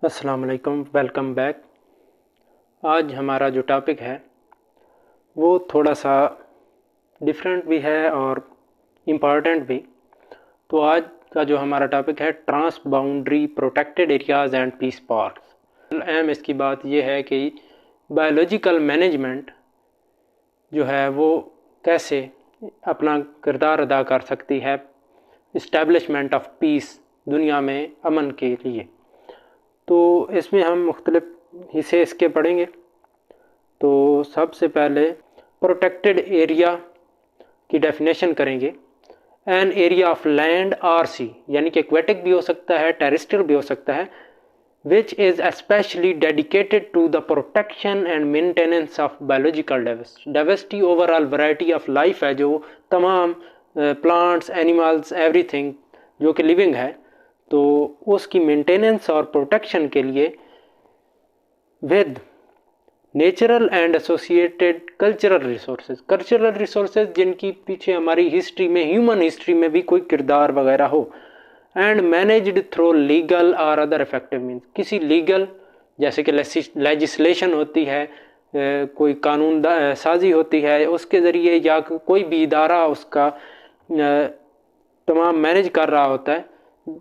अस्सलाम वालेकुम, welcome back. आज हमारा जो टॉपिक है वो थोड़ा सा डिफरेंट भी है और इम्पॉर्टेंट भी। तो आज का जो हमारा टॉपिक है trans boundary protected areas and peace parks. अहम इसकी बात यह है कि बायोलॉजिकल मैनेजमेंट जो है वो कैसे अपना किरदार अदा कर सकती है इस्टेब्लिशमेंट ऑफ पीस, दुनिया में अमन के लिए। तो इसमें हम मुख्तलिफ हिस्से इसके पढ़ेंगे। तो सबसे पहले प्रोटेक्टेड एरिया की डेफिनेशन करेंगे। एन एरिया ऑफ लैंड और सी, यानी कि एक्वेटिक भी हो सकता है, टेरेस्ट्रियल भी हो सकता है, which is specially dedicated to the protection and maintenance of biological diversity. Diversity overall variety of life है, जो तमाम प्लांट्स, एनिमल्स, एवरीथिंग जो कि लिविंग है, तो उसकी मेंटेनेंस और प्रोटेक्शन के लिए with natural and associated cultural resources जिनकी पीछे हमारी हिस्ट्री में, ह्यूमन हिस्ट्री में भी कोई किरदार वगैरह हो, एंड मैनेज्ड थ्रू लीगल और अदर इफेक्टिव मीन्स, किसी लीगल जैसे कि लेजिस्लेशन होती है, कोई कानून साजी होती है, उसके ज़रिए या कोई भी इदारा उसका तमाम मैनेज कर रहा होता है।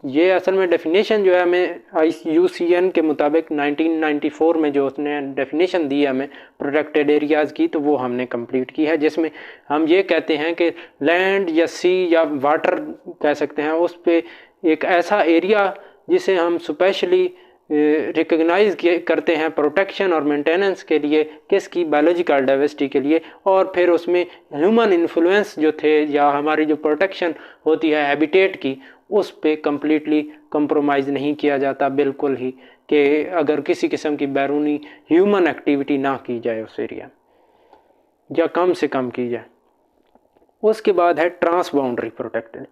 ये असल में डेफिनेशन जो है हमें IUCN के मुताबिक 1994 में जो उसने डेफिनेशन दी है हमें प्रोटेक्टेड एरियाज़ की, तो वो हमने कंप्लीट की है, जिसमें हम ये कहते हैं कि लैंड या सी या वाटर कह सकते हैं, उस पे एक ऐसा एरिया जिसे हम स्पेशली रिकग्नाइज करते हैं प्रोटेक्शन और मेंटेनेंस के लिए, किसकी, बायोलॉजिकल डाइवर्सिटी के लिए, और फिर उसमें ह्यूमन इन्फ्लुएंस जो थे या हमारी जो प्रोटेक्शन होती है हैबिटेट की, उस पे कम्प्लीटली कंप्रोमाइज़ नहीं किया जाता बिल्कुल ही, कि अगर किसी किस्म की बैरूनी ह्यूमन एक्टिविटी ना की जाए उस एरिया या कम से कम की जाए। उसके बाद है ट्रांस बाउंड्री प्रोटेक्टेड।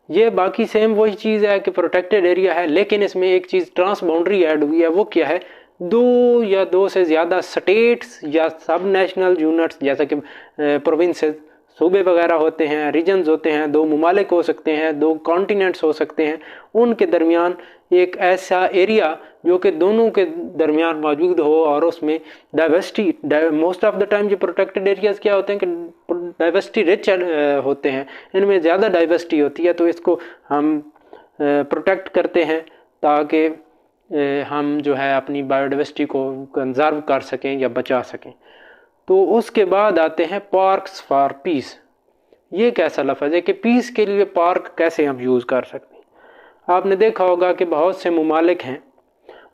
ये बाकी सेम वही चीज़ है कि प्रोटेक्टेड एरिया है, लेकिन इसमें एक चीज़ ट्रांस बाउंड्री ऐड हुई है। वो क्या है? दो या दो से ज़्यादा स्टेट्स या सब नेशनल यूनिट्स, जैसा कि प्रोविंसेस, सूबे वगैरह होते हैं, रीजन्स होते हैं, दो ममालिक हो सकते हैं, दो कॉन्टिनेंट्स हो सकते हैं, उनके दरमियान एक ऐसा एरिया जो कि दोनों के दरमियान मौजूद हो और उसमें diversity, most of the time जो प्रोटेक्टेड एरियाज़ क्या होते हैं कि डाइवर्सिटी रिच होते हैं, इनमें ज़्यादा डाइवर्सिटी होती है, तो इसको हम प्रोटेक्ट करते हैं ताकि हम जो है अपनी बायोडाइवर्सिटी को कंजर्व कर सकें या बचा सकें। तो उसके बाद आते हैं पार्क्स फॉर पीस। ये कैसा लफ्ज़ है कि पीस के लिए पार्क कैसे हम यूज़ कर सकते हैं। आपने देखा होगा कि बहुत से ममालिक हैं,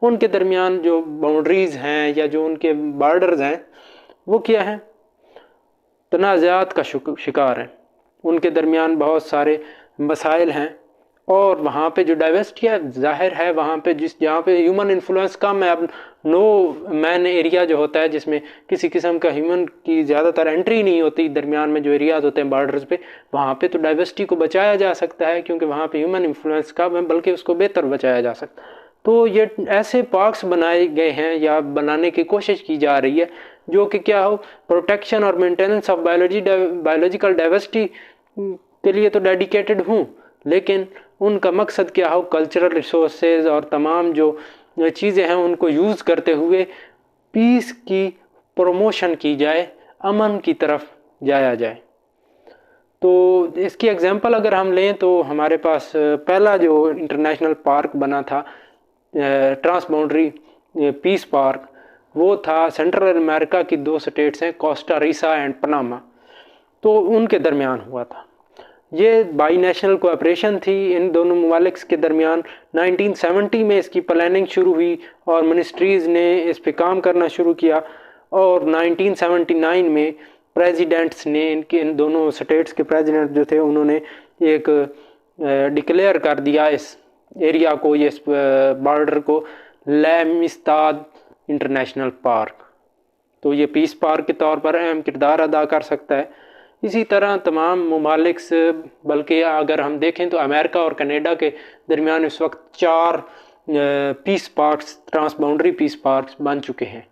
उनके दरमियान जो बाउंड्रीज़ हैं या जो उनके बॉर्डर्स हैं, वो क्या हैं? तनाज़ात का शिकार हैं, उनके दरमियान बहुत सारे मसाइल हैं, और वहाँ पे जो डाइवर्सिटी है ज़ाहिर है वहाँ पे जहाँ पे ह्यूमन इन्फ्लुएंस कम है, अब नो मैन एरिया जो होता है जिसमें किसी किस्म का ह्यूमन की ज़्यादातर एंट्री नहीं होती, दरमियान में जो एरियाज़ होते हैं बॉर्डर्स पे, वहाँ पे तो डाइवर्सिटी को बचाया जा सकता है क्योंकि वहाँ पे ह्यूमन इन्फ्लुएंस कम है, बल्कि उसको बेहतर बचाया जा सकता है। तो ये ऐसे पार्क्स बनाए गए हैं या बनाने की कोशिश की जा रही है जो कि क्या हो, प्रोटेक्शन और मेंटेनेंस ऑफ बायोलॉजिकल डाइवर्सिटी के लिए तो डेडिकेटेड हूँ, लेकिन उनका मकसद क्या हो, कल्चरल रिसोर्सेज और तमाम जो चीज़ें हैं उनको यूज़ करते हुए पीस की प्रमोशन की जाए, अमन की तरफ जाया जाए। तो इसकी एग्जांपल अगर हम लें तो हमारे पास पहला जो इंटरनेशनल पार्क बना था ट्रांस बाउंड्री पीस पार्क, वो था सेंट्रल अमेरिका की दो स्टेट्स हैं, कोस्टा रिका एंड पनामा, तो उनके दरमियान हुआ था। ये बाई नेशनल कोऑपरेशन थी इन दोनों ममालिक के दरमियान। 1970 में इसकी प्लानिंग शुरू हुई और मिनिस्ट्रीज़ ने इस पे काम करना शुरू किया, और 1979 में प्रेसिडेंट्स ने इन दोनों स्टेट्स के प्रेसिडेंट जो थे उन्होंने एक डिक्लेयर कर दिया इस एरिया को, ये बॉर्डर को, लैमिस्ताद इंटरनेशनल पार्क। तो ये पीस पार्क के तौर पर अहम किरदार अदा कर सकता है। इसी तरह तमाम ममालिक, बल्कि अगर हम देखें तो अमेरिका और कनाडा के दरमियान इस वक्त 4 peace parks, trans boundary peace parks बन चुके हैं।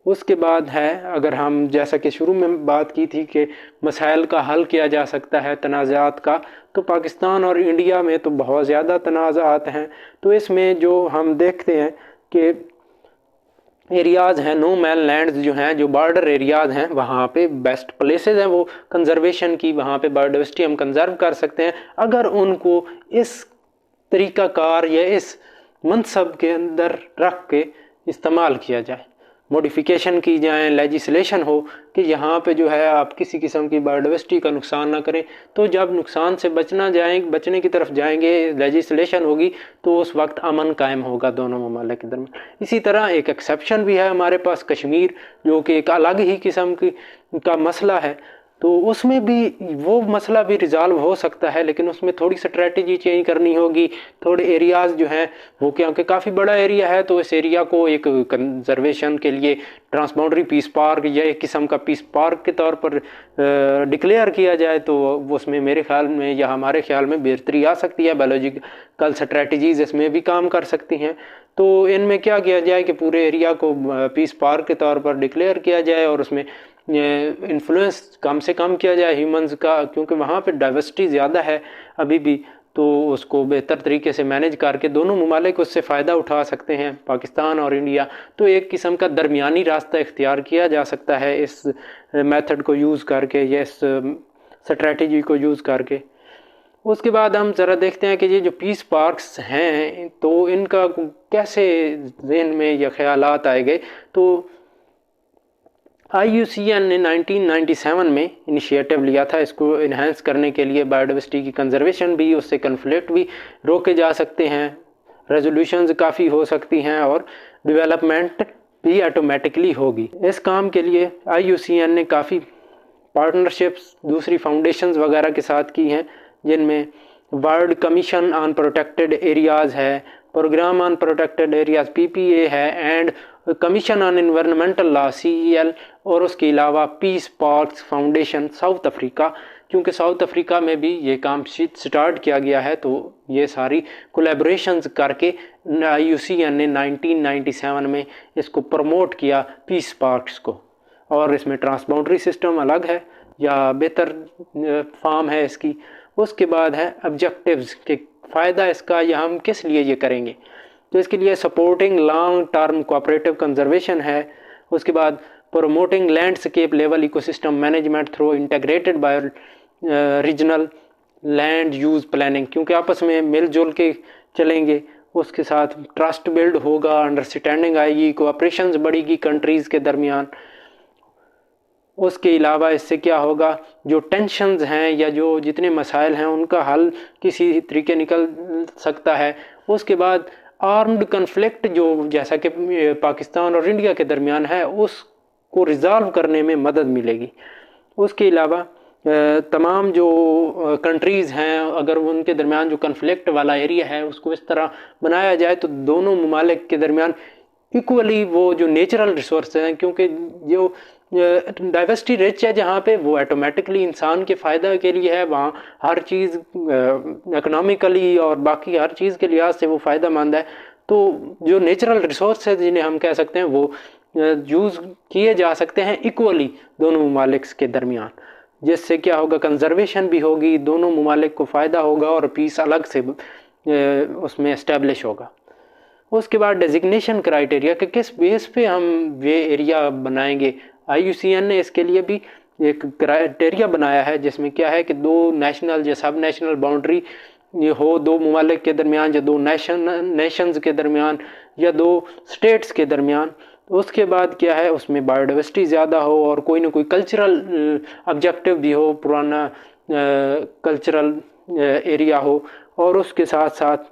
उसके बाद है, अगर हम जैसा कि शुरू में बात की थी कि मसाइल का हल किया जा सकता है तनाज़ात का, तो पाकिस्तान और इंडिया में तो बहुत ज़्यादा तनाज़ात हैं। तो इसमें जो हम देखते हैं कि एरियाज़ हैं, नो मैन लैंड्स जो हैं, जो बॉर्डर एरियाज़ हैं, वहाँ पे बेस्ट प्लेसेस हैं वो कंजर्वेशन की, वहाँ पे बायोडाइवर्सिटी हम कंजर्व कर सकते हैं अगर उनको इस तरीक़ाकार या इस मनसब के अंदर रख के इस्तेमाल किया जाए, मॉडिफिकेशन की जाए, लेजिस्लेशन हो कि यहाँ पे जो है आप किसी किस्म की बायोडाइवर्सिटी का नुकसान ना करें। तो जब नुकसान से बचने की तरफ जाएंगे, लेजिस्लेशन होगी, तो उस वक्त अमन कायम होगा दोनों ममालिक के दरमियान। इसी तरह एक एक्सेप्शन भी है हमारे पास कश्मीर, जो कि एक अलग ही किस्म का मसला है, तो उसमें भी वो मसला भी रिज़ॉल्व हो सकता है, लेकिन उसमें थोड़ी स्ट्रेटजी चेंज करनी होगी। थोड़े एरियाज़ जो हैं वो, क्योंकि काफ़ी बड़ा एरिया है, तो इस एरिया को एक कंजर्वेशन के लिए ट्रांसबाउंड्री पीस पार्क या एक किस्म का पीस पार्क के तौर पर डिक्लेयर किया जाए, तो उसमें मेरे ख्याल में या हमारे ख्याल में बेहतरी आ सकती है। बायोलॉजिकल स्ट्रेटजीज़ इसमें भी काम कर सकती हैं। तो इनमें क्या किया जाए कि पूरे एरिया को पीस पार्क के तौर पर डिक्लेयर किया जाए और उसमें इन्फ्लुएंस कम से कम किया जाए ह्यूमंस का, क्योंकि वहाँ पे डाइवर्सिटी ज़्यादा है अभी भी, तो उसको बेहतर तरीके से मैनेज करके दोनों ममालिक उससे फ़ायदा उठा सकते हैं, पाकिस्तान और इंडिया। तो एक किस्म का दरमियानी रास्ता इख्तियार किया जा सकता है इस मेथड को यूज़ करके या इस स्ट्रेटजी को यूज़ करके। उसके बाद हम ज़रा देखते हैं कि ये जो पीस पार्क्स हैं, तो इनका कैसे ज़हन में या ख्यालात आए गए। तो IUCN ने 1997 में इनिशिएटिव लिया था इसको इन्हेंस करने के लिए, बायोडाइवर्सिटी की कंजर्वेशन भी, उससे कन्फ्लिक्ट भी रोके जा सकते हैं, रेजोल्यूशंस काफ़ी हो सकती हैं और डेवलपमेंट भी ऑटोमेटिकली होगी। इस काम के लिए IUCN ने काफ़ी पार्टनरशिप्स दूसरी फाउंडेशंस वगैरह के साथ की हैं, जिनमें world commission on protected areas है, program on protected areas PPA है, and commission on environmental law CEL, और उसके अलावा peace parks foundation South Africa, क्योंकि साउथ अफ्रीका में भी ये काम स्टार्ट किया गया है। तो ये सारी कोलैबोरेशंस करके IUCN ने 1997 में इसको प्रमोट किया पीस पार्क्स को, और इसमें ट्रांसबाउंड्री सिस्टम अलग है या बेहतर फॉर्म है इसकी। उसके बाद है ऑब्जेक्टिव्स के फ़ायदा इसका, या हम किस लिए ये करेंगे। तो इसके लिए supporting long term cooperative conservation है। उसके बाद promoting landscape level ecosystem management through integrated bi regional land use planning, क्योंकि आपस में मिलजुल के चलेंगे, उसके साथ ट्रस्ट बिल्ड होगा, अंडरस्टैंडिंग आएगी, कोऑपरेशंस बढ़ेगी कंट्रीज़ के दरमियान। उसके अलावा इससे क्या होगा, जो टेंशन्स हैं या जो जितने मसाइल हैं उनका हल किसी तरीके निकल सकता है। उसके बाद आर्म्ड कन्फ्लिक्ट जो जैसा कि पाकिस्तान और इंडिया के दरमियान है, उसको रिज़ॉल्व करने में मदद मिलेगी। उसके अलावा तमाम जो कंट्रीज़ हैं, अगर उनके दरमियान जो कन्फ्लिक्ट वाला एरिया है उसको इस तरह बनाया जाए तो दोनों ममालिक के दरमियान इक्वली वो जो नेचुरल रिसोर्स हैं, क्योंकि जो डाइवर्सिटी रिच है जहाँ पे, वो ऑटोमेटिकली इंसान के फ़ायदा के लिए है, वहाँ हर चीज़ इकोनॉमिकली और बाकी हर चीज़ के लिहाज से वो फ़ायदा मंद है। तो जो नेचुरल रिसोर्स है जिन्हें हम कह सकते हैं, वो यूज़ किए जा सकते हैं इक्वली दोनों ममालिक के दरमियान, जिससे क्या होगा, कंजर्वेशन भी होगी, दोनों ममालिक को फ़ायदा होगा और पीस अलग से उसमें इस्टेब्लिश होगा। उसके बाद डेजिग्नेशन क्राइटेरिया कि किस बेस पे हम ये एरिया बनाएंगे। IUCN ने इसके लिए भी एक क्राइटेरिया बनाया है, जिसमें क्या है कि दो नेशनल या सब नेशनल बाउंड्री हो दो ममालिक के दरमियान, या दो नेशंस के दरमियान, या दो स्टेट्स के दरमियान। उसके बाद क्या है, उसमें बायोडाइवर्सिटी ज़्यादा हो और कोई ना कोई कल्चरल ऑब्जेक्टिव भी हो, पुराना कल्चरल एरिया हो, और उसके साथ साथ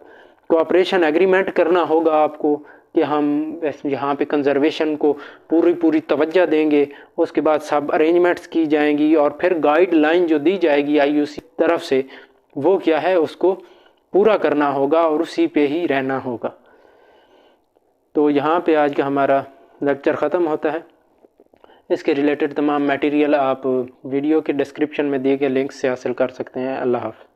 कोऑपरेशन एग्रीमेंट करना होगा आपको कि हम यहाँ पे कंजर्वेशन को पूरी तवज्जो देंगे। उसके बाद सब अरेंजमेंट्स की जाएंगी और फिर गाइडलाइन जो दी जाएगी IUCN तरफ से, वो क्या है, उसको पूरा करना होगा और उसी पे ही रहना होगा। तो यहाँ पे आज का हमारा लेक्चर ख़त्म होता है। इसके रिलेटेड तमाम मटेरियल आप वीडियो के डिस्क्रिप्शन में दिए गए लिंक से हासिल कर सकते हैं। अल्लाह हाफ़िज़।